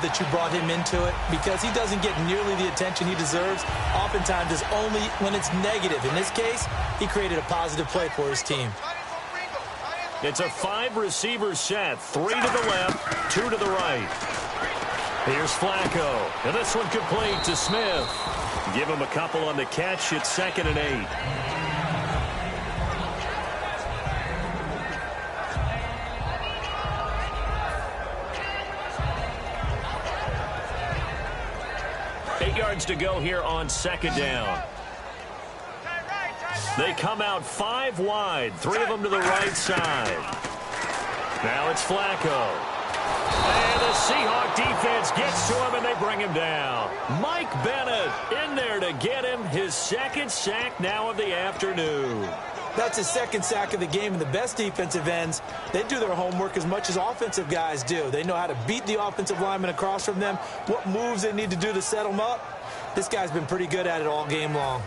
love that you brought him into it because he doesn't get nearly the attention he deserves. Oftentimes, it's only when it's negative. In this case, he created a positive play for his team. It's a 5-receiver set. 3 to the left, 2 to the right. Here's Flacco. And this one complete to Smith. Give him a couple on the catch. It's 2nd and 8. To go here on 2nd down. They come out 5 wide, 3 of them to the right side. Now it's Flacco. And the Seahawk defense gets to him and they bring him down. Mike Bennett in there to get him, his 2nd sack now of the afternoon. That's his 2nd sack of the game, and the best defensive ends, they do their homework as much as offensive guys do. They know how to beat the offensive lineman across from them, what moves they need to do to set them up. This guy's been pretty good at it all game long.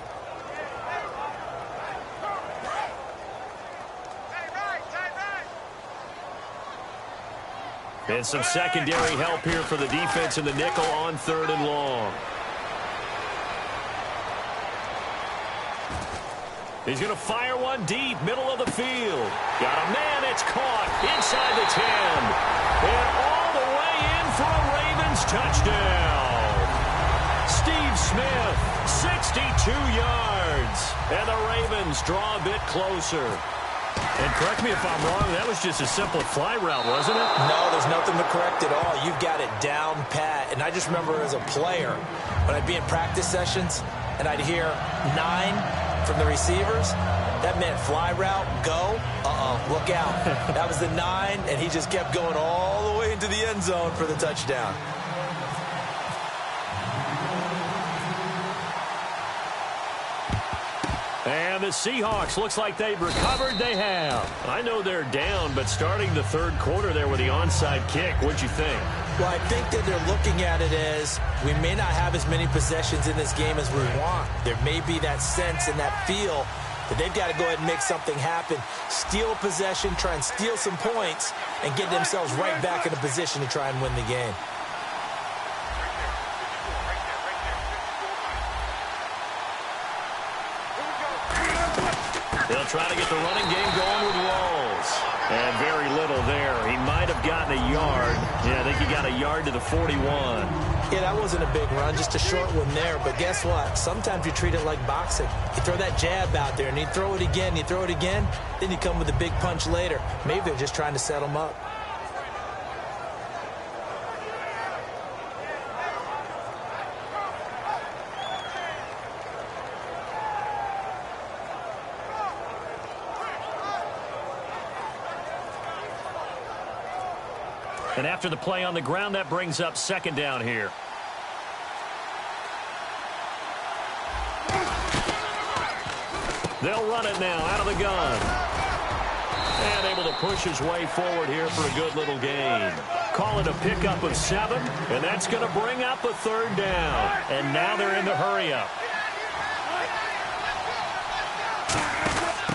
And some secondary help here for the defense in the nickel on 3rd and long. He's going to fire one deep, middle of the field. Got a man, it's caught inside the 10. And all the way in for a Ravens touchdown. Steve Smith, 62 yards. And the Ravens draw a bit closer. And correct me if I'm wrong, that was just a simple fly route, wasn't it? No, there's nothing to correct at all. You've got it down pat. And I just remember as a player, when I'd be in practice sessions, and I'd hear 9 from the receivers, that meant fly route, go, look out. That was the 9, and he just kept going all the way into the end zone for the touchdown. And the Seahawks, looks like they've recovered. They have. I know they're down, but starting the 3rd quarter there with the onside kick, what'd you think? Well, I think that they're looking at it as we may not have as many possessions in this game as we want. There may be that sense and that feel that they've got to go ahead and make something happen. Steal a possession, try and steal some points, and get themselves right back in a position to try and win the game. They'll try to get the running game going with Rawls. And very little there. He might have gotten a yard. Yeah, I think he got a yard to the 41. Yeah, that wasn't a big run, just a short one there. But guess what? Sometimes you treat it like boxing. You throw that jab out there, and you throw it again, you throw it again, then you come with a big punch later. Maybe they're just trying to set them up. And after the play on the ground, that brings up 2nd down here. They'll run it now out of the gun. And able to push his way forward here for a good little gain. Call it a pickup of 7, and that's going to bring up a 3rd down. And now they're in the hurry-up.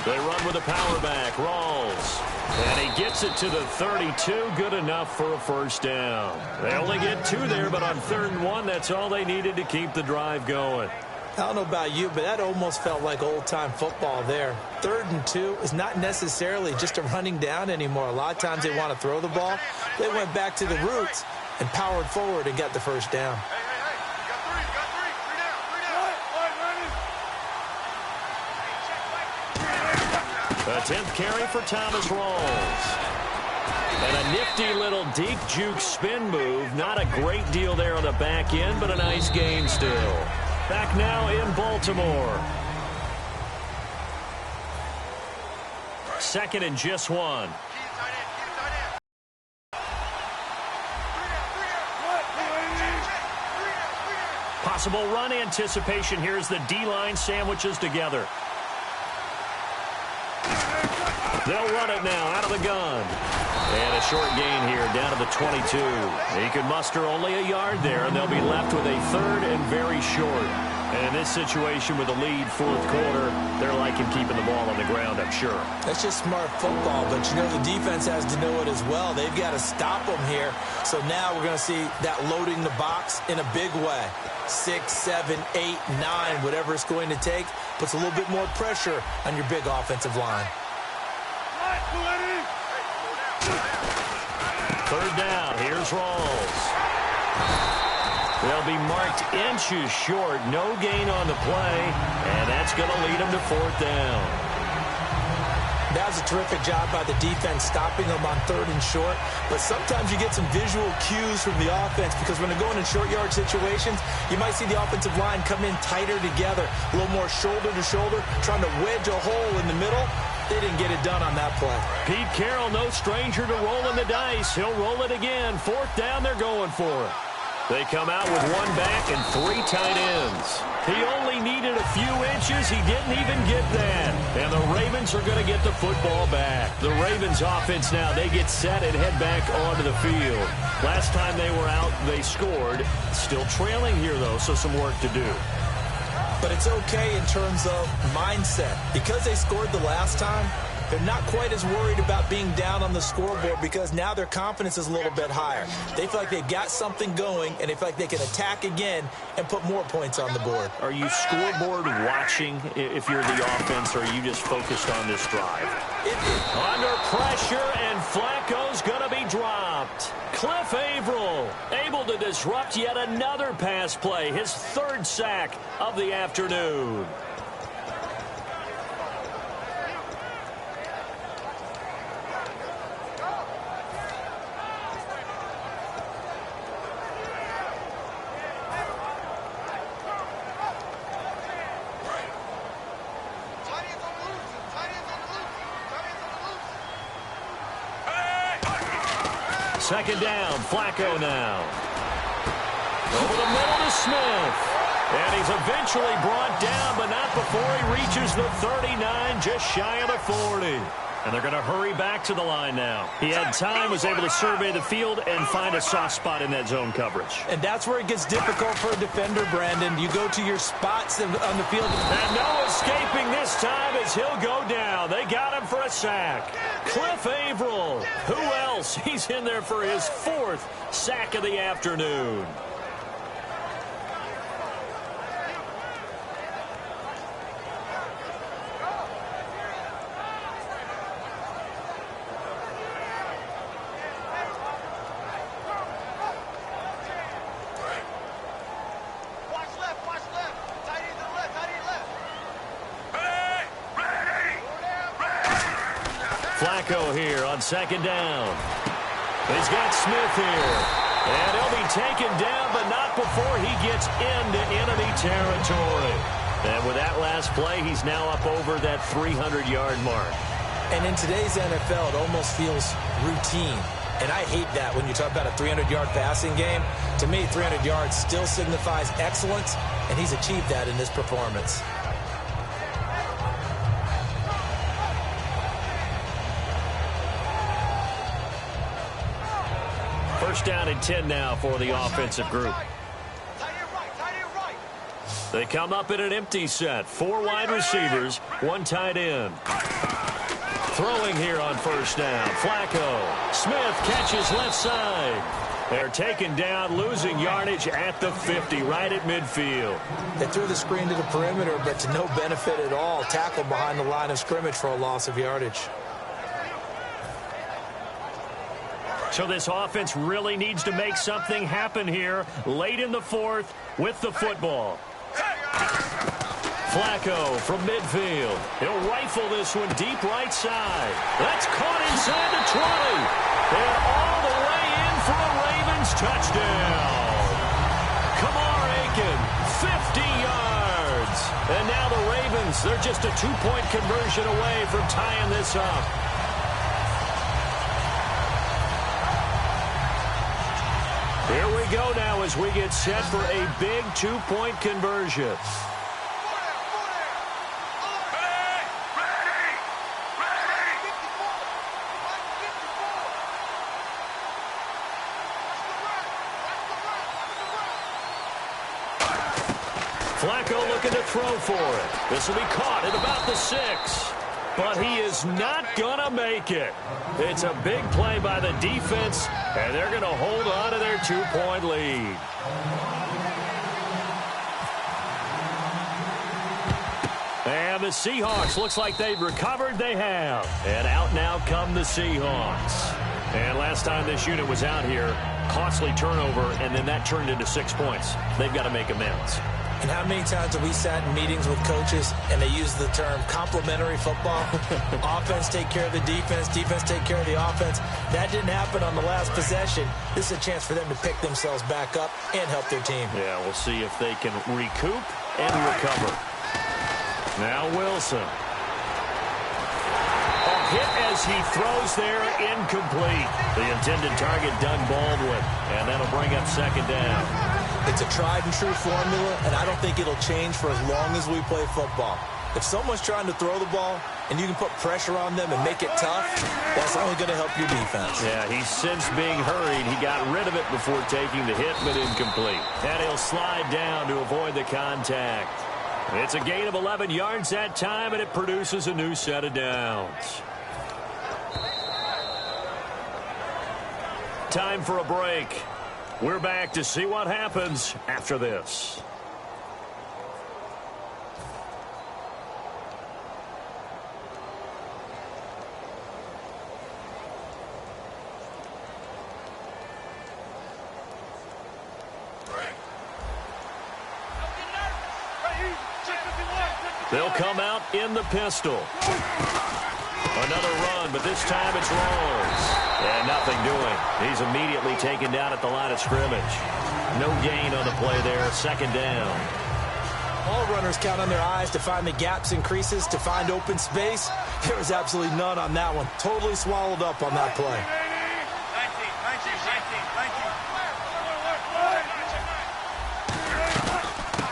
They run with a power back, Rawls. And he gets it to the 32, good enough for a 1st down. They only get 2 there, but on 3rd and 1, that's all they needed to keep the drive going. I don't know about you, but that almost felt like old-time football there. 3rd and 2 is not necessarily just a running down anymore. A lot of times they want to throw the ball. They went back to the roots and powered forward and got the 1st down. A 10th carry for Thomas Rawls. And a nifty little deep juke spin move. Not a great deal there on the back end, but a nice gain still. Back now in Baltimore. 2nd and just 1. Possible run anticipation. Here's the D-line sandwiches together. They'll run it now out of the gun. And a short gain here down to the 22. He could muster only a yard there, and they'll be left with a 3rd and very short. And in this situation with a lead fourth quarter, they're liking keeping the ball on the ground, I'm sure. That's just smart football, but you know the defense has to know it as well. They've got to stop them here. So now we're going to see that loading the box in a big way. 6, 7, 8, 9, whatever it's going to take, puts a little bit more pressure on your big offensive line. Third down, here's Rawls. They'll be marked inches short, no gain on the play, and that's going to lead them to fourth down. That was a terrific job by the defense stopping them on third and short, but sometimes you get some visual cues from the offense because when they're going in short yard situations, you might see the offensive line come in tighter together, a little more shoulder to shoulder, trying to wedge a hole in the middle. They didn't get it done on that play. Pete Carroll, no stranger to rolling the dice. He'll roll it again. Fourth down, they're going for it. They come out with one back and 3 tight ends. He only needed a few inches. He didn't even get that. And the Ravens are going to get the football back. The Ravens offense now, they get set and head back onto the field. Last time they were out, they scored. Still trailing here, though, so some work to do. But it's okay in terms of mindset. Because they scored the last time, they're not quite as worried about being down on the scoreboard because now their confidence is a little bit higher. They feel like they've got something going, and they feel like they can attack again and put more points on the board. Are you scoreboard watching if you're the offense, or are you just focused on this drive? Under pressure, and Flacco's going to be dropped. Cliff Averill able to disrupt yet another pass play, his 3rd sack of the afternoon. Second down, Flacco now. Over the middle to Smith. And he's eventually brought down, but not before he reaches the 39, just shy of the 40. And they're going to hurry back to the line now. He had time, was able to survey the field and find a soft spot in that zone coverage. And that's where it gets difficult for a defender, Brandon. You go to your spots on the field. And no escaping this time as he'll go down. They got him for a sack. Cliff Averill. Who else? He's in there for his 4th sack of the afternoon. Flacco here on second down. He's got Smith here. And he'll be taken down, but not before he gets into enemy territory. And with that last play, he's now up over that 300-yard mark. And in today's NFL, it almost feels routine. And I hate that when you talk about a 300-yard passing game. To me, 300 yards still signifies excellence, and he's achieved that in this performance. First down and 10 now for the offensive group. They come up in an empty set. 4 wide receivers, 1 tight end. Throwing here on first down. Flacco. Smith catches left side. They're taken down, losing yardage at the 50, right at midfield. They threw the screen to the perimeter, but to no benefit at all. Tackled behind the line of scrimmage for a loss of yardage. So this offense really needs to make something happen here late in the 4th with the football. Flacco from midfield. He'll rifle this one deep right side. That's caught inside the 20. And all the way in for a Ravens touchdown. Kamar Aiken, 50 yards. And now the Ravens, they're just a 2-point conversion away from tying this up. Here we go now as we get set for a big 2-point conversion. Flacco looking to throw for it. This will be caught at about the 6. But he is not going to make it. It's a big play by the defense, and they're going to hold on to their 2-point lead. And the Seahawks, looks like they've recovered. They have. And out now come the Seahawks. And last time this unit was out here, costly turnover, and then that turned into 6 points. They've got to make amends. And how many times have we sat in meetings with coaches and they use the term complementary football? Offense take care of the defense, defense take care of the offense. That didn't happen on the last possession. This is a chance for them to pick themselves back up and help their team. Yeah, we'll see if they can recoup and recover. Now Wilson. A hit as he throws there, incomplete. The intended target, Doug Baldwin. And that'll bring up 2nd down. It's a tried-and-true formula, and I don't think it'll change for as long as we play football. If someone's trying to throw the ball and you can put pressure on them and make it tough, that's only going to help your defense. Yeah, he's since being hurried. He got rid of it before taking the hit, but incomplete. And he'll slide down to avoid the contact. It's a gain of 11 yards that time, and it produces a new set of downs. Time for a break. We're back to see what happens after this. They'll come out in the pistol. Another run, but this time it's Rawls. And nothing doing. He's immediately taken down at the line of scrimmage. No gain on the play there. 2nd down. All runners count on their eyes to find the gaps and creases, to find open space. There was absolutely none on that one. Totally swallowed up on that play.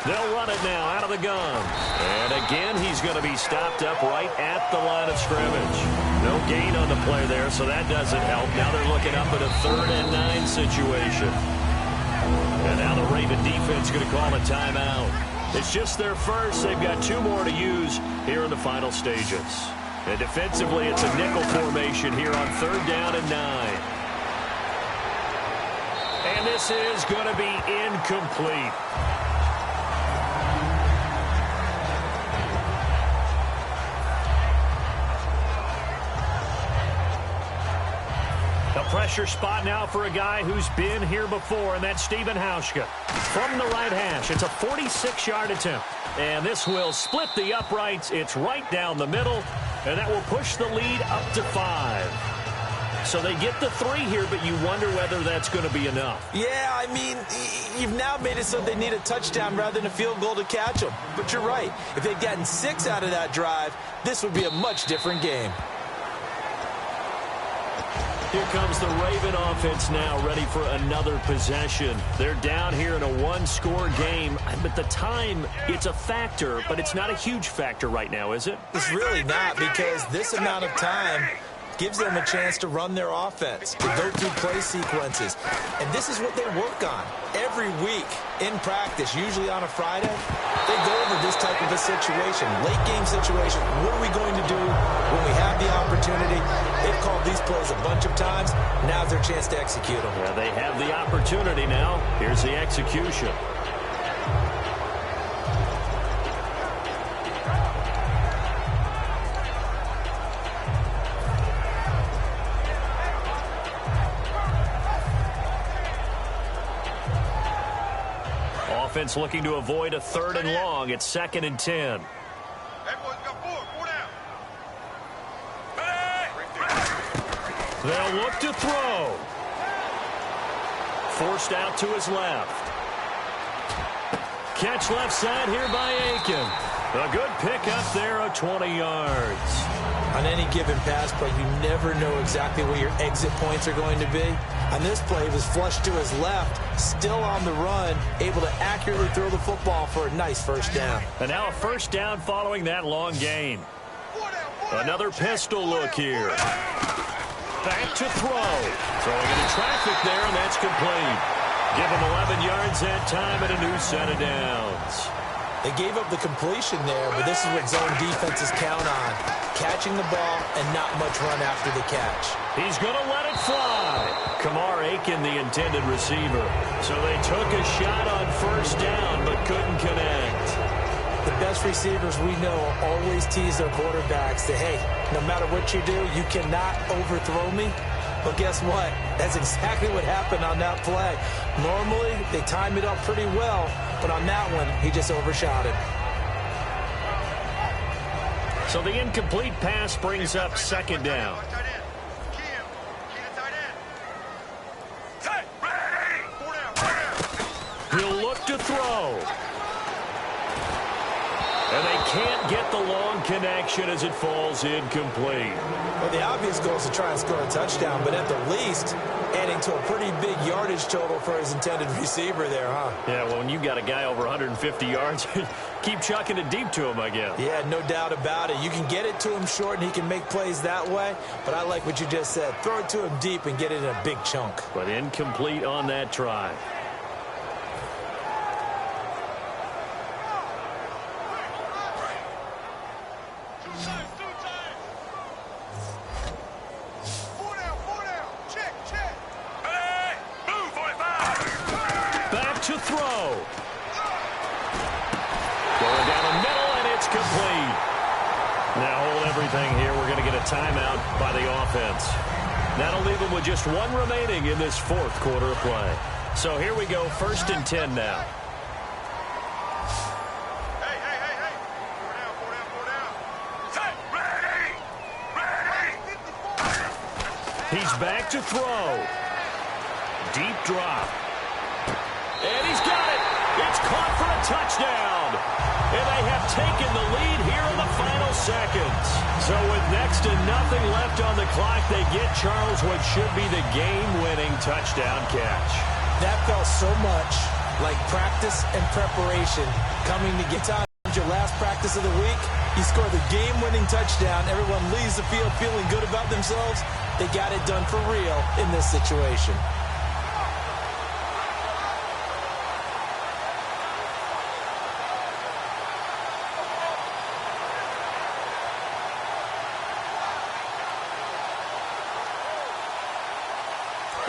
They'll run it now out of the gun. And again, he's going to be stopped up right at the line of scrimmage. No gain on the play there, so that doesn't help. Now they're looking up at a 3rd and 9 situation. And now the Raven defense going to call a timeout. It's just their first. They've got 2 more to use here in the final stages. And defensively, it's a nickel formation here on 3rd down and 9. And this is going to be incomplete. A pressure spot now for a guy who's been here before, and that's Stephen Hauschka. From the right hash, it's a 46-yard attempt. And this will split the uprights. It's right down the middle, and that will push the lead up to 5. So they get the 3 here, but you wonder whether that's going to be enough. Yeah, I mean, you've now made it so they need a touchdown rather than a field goal to catch them. But you're right. If they'd gotten 6 out of that drive, this would be a much different game. Here comes the Raven offense now, ready for another possession. They're down here in a 1-score game, but the time, it's a factor, but it's not a huge factor right now, is it? It's really not, because this amount of time gives them a chance to run their offense, to go through play sequences. And this is what they work on every week in practice, usually on a Friday. They go over this type of a situation, late game situation. What are we going to do when we have the opportunity? They've called these plays a bunch of times. Now's their chance to execute them. Yeah, they have the opportunity now. Here's the execution. Offense looking to avoid a 3rd and long. It's 2nd and 10. They'll look to throw. Forced out to his left. Catch left side here by Aiken. A good pickup there of 20 yards. On any given pass play, you never know exactly where your exit points are going to be. On this play, it was flushed to his left, still on the run, able to accurately throw the football for a nice 1st down. And now a 1st down following that long gain. Another pistol look here. Back to throw. Throwing into traffic there, and that's complete. Give him 11 yards that time and a new set of downs. They gave up the completion there, but this is what zone defenses count on. Catching the ball and not much run after the catch. He's going to let it fly. Kamar Aiken, the intended receiver. So they took a shot on first down, but couldn't connect. The best receivers we know always tease their quarterbacks that, hey, no matter what you do, you cannot overthrow me. But guess what? That's exactly what happened on that play. Normally, they time it up pretty well, but on that one, he just overshot it. So the incomplete pass brings up second down. He'll look to throw. And they can't get the long connection as it falls incomplete. Well, the obvious goal is to try and score a touchdown, but at the least, adding to a pretty big yardage total for his intended receiver there, huh? Yeah, well, when you've got a guy over 150 yards, keep chucking it deep to him, I guess. Yeah, no doubt about it. You can get it to him short, and he can make plays that way, but I like what you just said. Throw it to him deep and get it in a big chunk. But incomplete on that try. To throw. Going down the middle, and it's complete. Now hold everything here. We're going to get a timeout by the offense. That'll leave them with just one remaining in this fourth quarter of play. So here we go, 1st and 10 now. Hey. Ready. He's back to throw. Deep drop. And he's got it. It's caught for a touchdown. And they have taken the lead here in the final seconds. So with next to nothing left on the clock, they get Charles what should be the game-winning touchdown catch. That felt so much like practice and preparation coming to get time. Your last practice of the week, you score the game-winning touchdown. Everyone leaves the field feeling good about themselves. They got it done for real in this situation.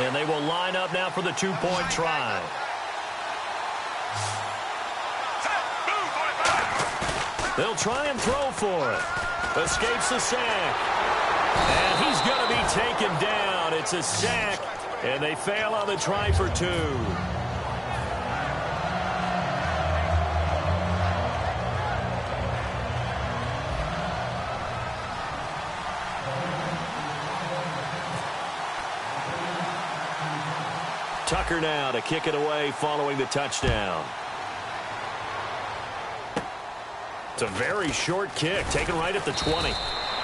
And they will line up now for the two-point try. They'll try and throw for it. Escapes the sack. And he's going to be taken down. It's a sack, and they fail on the try for 2. Tucker now to kick it away following the touchdown. It's a very short kick, taken right at the 20.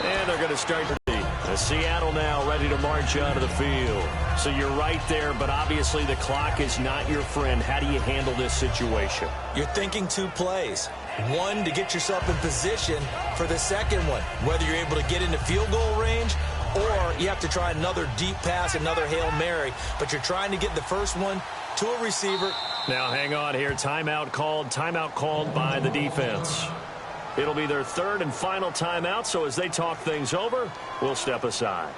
And they're going to start the Seattle now ready to march out of the field. So you're right there, but obviously the clock is not your friend. How do you handle this situation? You're thinking 2 plays. One, to get yourself in position for the second one, whether you're able to get into field goal range or you have to try another deep pass, another Hail Mary. But you're trying to get the first one to a receiver. Now hang on here. Timeout called by the defense. It'll be their 3rd and final timeout, so as they talk things over, we'll step aside.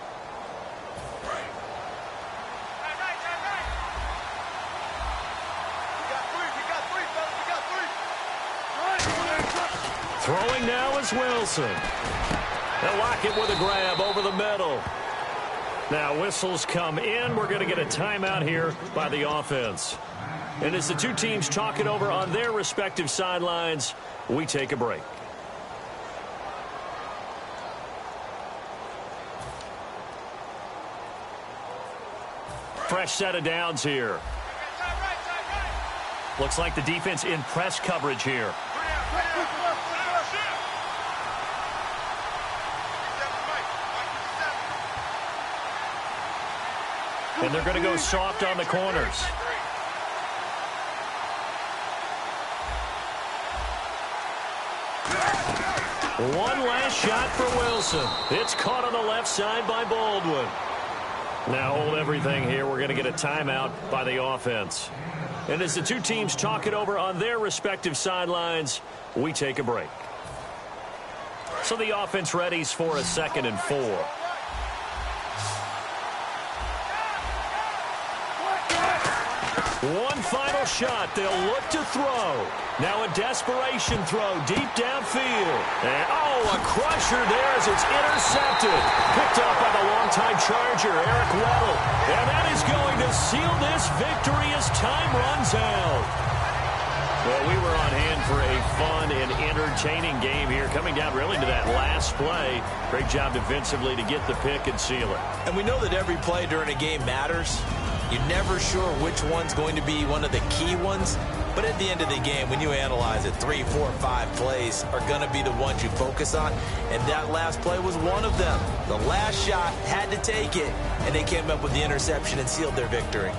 Throwing now is Wilson. They'll lock it with a grab over the middle. Now whistles come in. We're going to get a timeout here by the offense. And as the two teams talk it over on their respective sidelines, we take a break. Fresh set of downs here. Looks like the defense in press coverage here. And they're going to go soft on the corners. One last shot for Wilson. It's caught on the left side by Baldwin. Now hold everything here. We're going to get a timeout by the offense. And as the two teams talk it over on their respective sidelines, we take a break. So the offense readies for a 2nd and 4. One final shot. They'll look to throw. Now a desperation throw deep downfield. And, a crusher there as it's intercepted. Picked off by the longtime Charger, Eric Weddle. And that is going to seal this victory as time runs out. Well, we were on hand for a fun and entertaining game here, coming down really to that last play. Great job defensively to get the pick and seal it. And we know that every play during a game matters. You're never sure which one's going to be one of the key ones. But at the end of the game, when you analyze it, 3, 4, 5 plays are going to be the ones you focus on. And that last play was one of them. The last shot had to take it, and they came up with the interception and sealed their victory.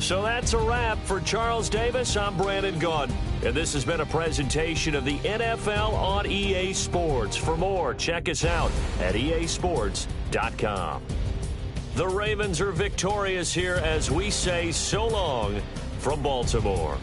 So that's a wrap for Charles Davis. I'm Brandon Gunn, and this has been a presentation of the NFL on EA Sports. For more, check us out at easports.com. The Ravens are victorious here as we say so long from Baltimore.